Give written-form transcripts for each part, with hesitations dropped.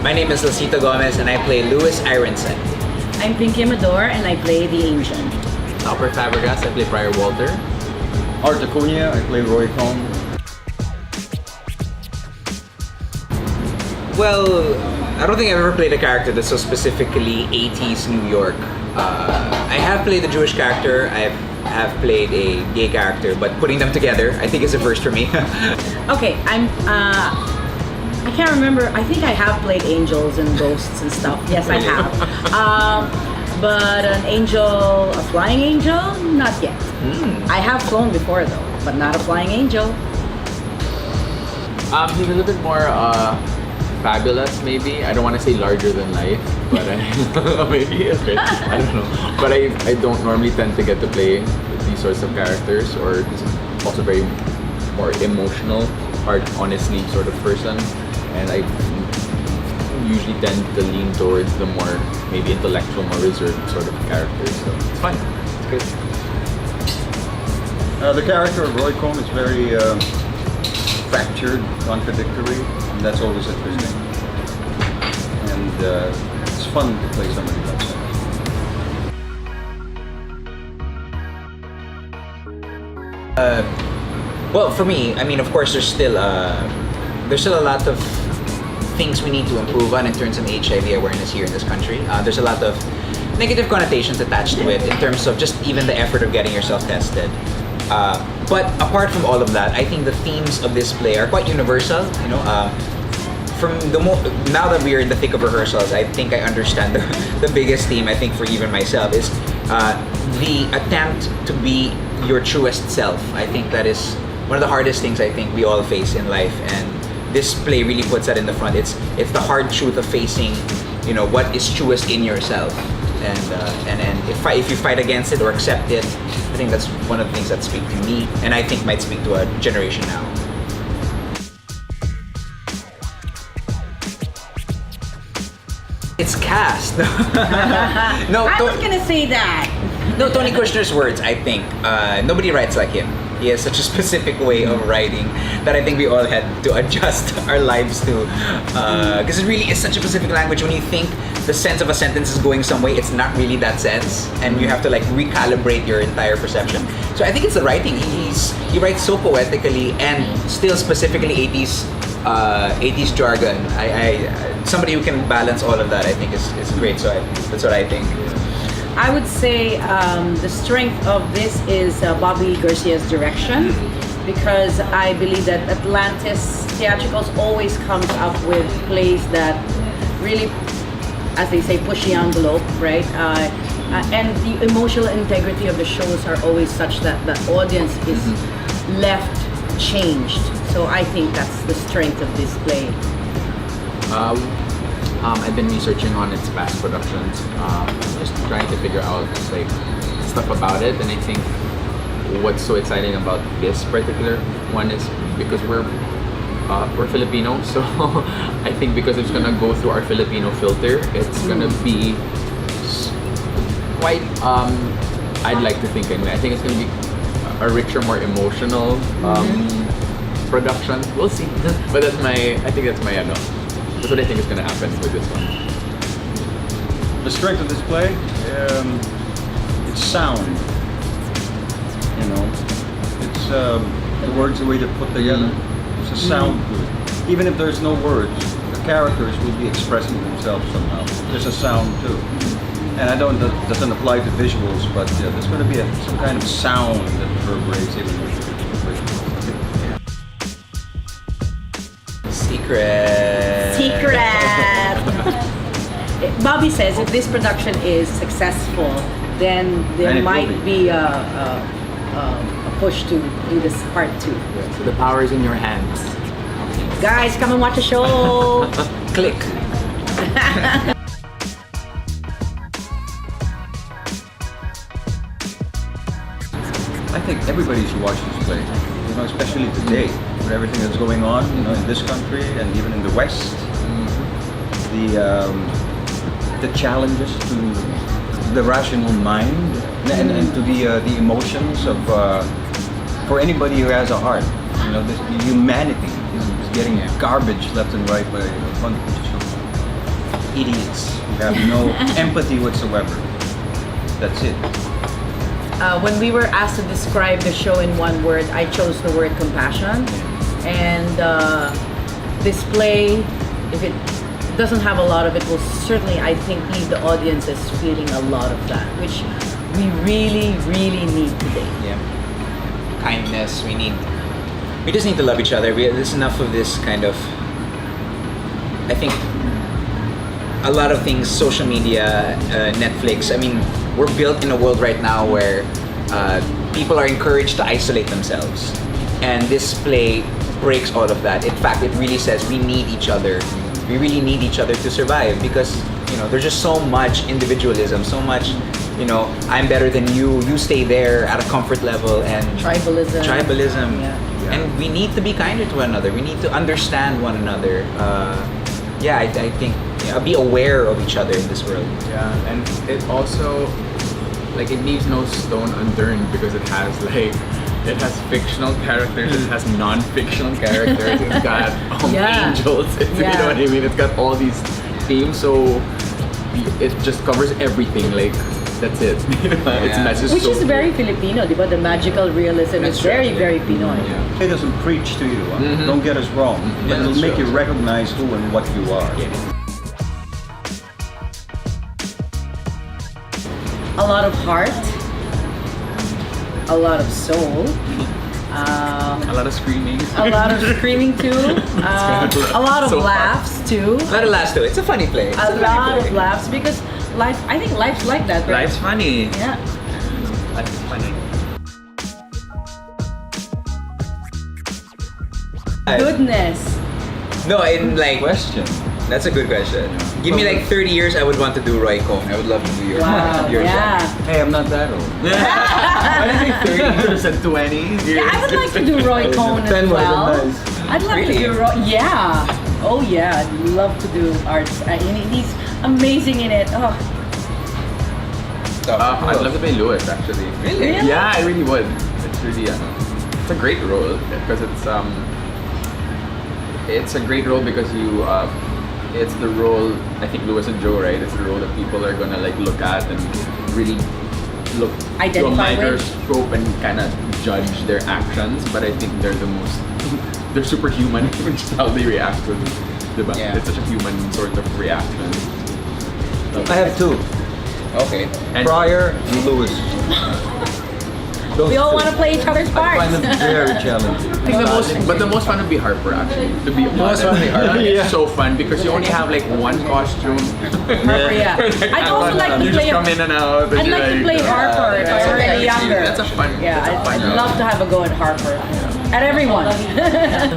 My name is Lucito Gomez and I play Louis Ironson. I'm Pinky Amador and I play the Angel. Topper Fabregas, I play Prior Walter. Art Acuna, I play Roy Cohn. Well, I don't think I've ever played a character that's so specifically 80s New York. I have played a Jewish character, I have played a gay character, but putting them together, I think is a first for me. Okay, I can't remember. I think I have played angels and ghosts and stuff. Yes, I have. But an angel, a flying angel, not yet. I have flown before though, but not a flying angel. He's a little bit more fabulous, maybe. I don't want to say larger than life, but maybe okay. I don't know. But I don't normally tend to get to play these sorts of characters, or he's also very more emotional, heart on his sleeve sort of person, and I usually tend to lean towards the more maybe intellectual, more reserved sort of characters. So it's fun. It's good. The character of Roy Cohn is very fractured, contradictory, and that's always interesting. And it's fun to play somebody like that. Well, for me, I mean, of course, there's still a lot of things we need to improve on in terms of HIV awareness here in this country. There's a lot of negative connotations attached to it in terms of just even the effort of getting yourself tested. But apart from all of that, I think the themes of this play are quite universal. You know, now that we're in the thick of rehearsals, I think I understand the biggest theme. I think for even myself is the attempt to be your truest self. I think that is one of the hardest things I think we all face in life, and this play really puts that in the front. It's the hard truth of facing, you know, what is truest in yourself, and if you fight against it or accept it, I think that's one of the things that speak to me, and I think might speak to a generation now. It's cast. No, I was gonna say that. No, Tony Kushner's words, I think. Nobody writes like him. He has such a specific way of writing that I think we all had to adjust our lives to. Because it really is such a specific language. When you think the sense of a sentence is going some way, it's not really that sense. And you have to like recalibrate your entire perception. So I think it's the writing. He writes so poetically and still specifically 80s jargon. Somebody who can balance all of that, I think, is great. So that's what I think. I would say the strength of this is Bobby Garcia's direction, because I believe that Atlantis Theatricals always comes up with plays that really, as they say, push the envelope, right? And the emotional integrity of the shows are always such that the audience is left changed. So I think that's the strength of this play. I've been researching on its past productions, just trying to figure out like stuff about it, and I think what's so exciting about this particular one is because we're Filipino, so I think because it's gonna go through our Filipino filter, it's gonna be quite. I'd like to think anyway. I think it's gonna be a richer, more emotional production. We'll see, but that's my. I think that's my. That's what I think is going to happen with this one. The strength of this play, it's sound. You know, it's the words, the way they're put together. There's a sound to it. Even if there's no words, the characters will be expressing themselves somehow. There's a sound too. And I don't, that doesn't apply to visuals, but there's going to be some kind of sound that reverberates even with the visuals. Secret! Bobby says if this production is successful, then there might be a push to do this part 2. Yeah, so the power is in your hands. Guys, come and watch the show! Click! I think everybody should watch this play, you know, especially today, with everything that's going on, you know, in this country and even in the West. The challenges to the rational mind and to the emotions of for anybody who has a heart. You know, the humanity is getting garbage left and right by a bunch of idiots who have no empathy whatsoever. That's it. When we were asked to describe the show in one word, I chose the word compassion. And this play, if it doesn't have a lot of it, will certainly, I think, leave the audiences feeling a lot of that, which we really, really need today. Yeah. Kindness. We just need to love each other. There's enough of this kind of. I think a lot of things, social media, Netflix. I mean, we're built in a world right now where people are encouraged to isolate themselves, and this play breaks all of that. In fact, it really says we need each other. We really need each other to survive, because there's just so much individualism, so much I'm better than you. You stay there at a comfort level, and Tribalism. Yeah. And we need to be kinder to one another. We need to understand one another. I think be aware of each other in this world. Yeah, and it also it leaves no stone unturned, because it has fictional characters, it has non-fictional characters, it's got angels, you know what I mean? It's got all these themes, so it just covers everything. That's it. It's message. Which is very Filipino, diba? The magical realism is very, very Pinoy. It doesn't preach to you. Don't get us wrong. But it'll make you recognize who and what you are. A lot of heart, a lot of soul, a lot of screaming. a lot of screaming too, a lot of laughs too. A lot of laughs too. It's a funny play. A lot of laughs, because I think life's like that. Right? Life's funny. Yeah. Life's funny. Goodness. No, in Question. that's a good question. Give me 30 years, I would want to do Roy Cohn. I would love to do your Wow. your Yeah. Hey, I'm not that old. Why did I say 30 years and 20? Yeah, I would like to do Roy Cohn as 10 well. wasn't nice. I'd love Really? to do Roy. Yeah. Oh yeah, I'd love to do arts. He's amazing in it. Oh. I'd love to play Lewis, actually. Really? Really? Yeah, I really would. It's really it's a great role, because it's a great role because it's the role, I think, Lewis and Joe, right? It's the role that people are gonna look at and really look to a Identify with. microscope and kind of judge their actions. But I think they're they're superhuman in just how they react to diba? Yeah. It's such a human sort of reaction. I have two. Okay. And Pryor and Lewis. We all want to play each other's I parts. find them very challenging. the most fun would be Harper, actually. To be honest, fun would be Harper. It's so fun because you only have one costume. Harper, yeah. I'd also like to You play. just come in and out. I'd like to play Harper if I were any younger. That's a fun. Yeah, that's a fun I'd love to have a go at Harper. At everyone.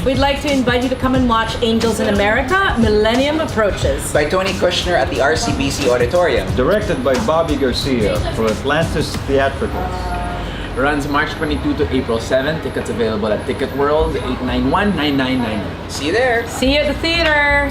We'd like to invite you to come and watch Angels in America, Millennium Approaches. By Tony Kushner at the RCBC Auditorium. Directed by Bobby Garcia for Atlantis Theatricals. Runs March 22 to April 7. Tickets available at Ticket World 891-9999. See you there. See you at the theater.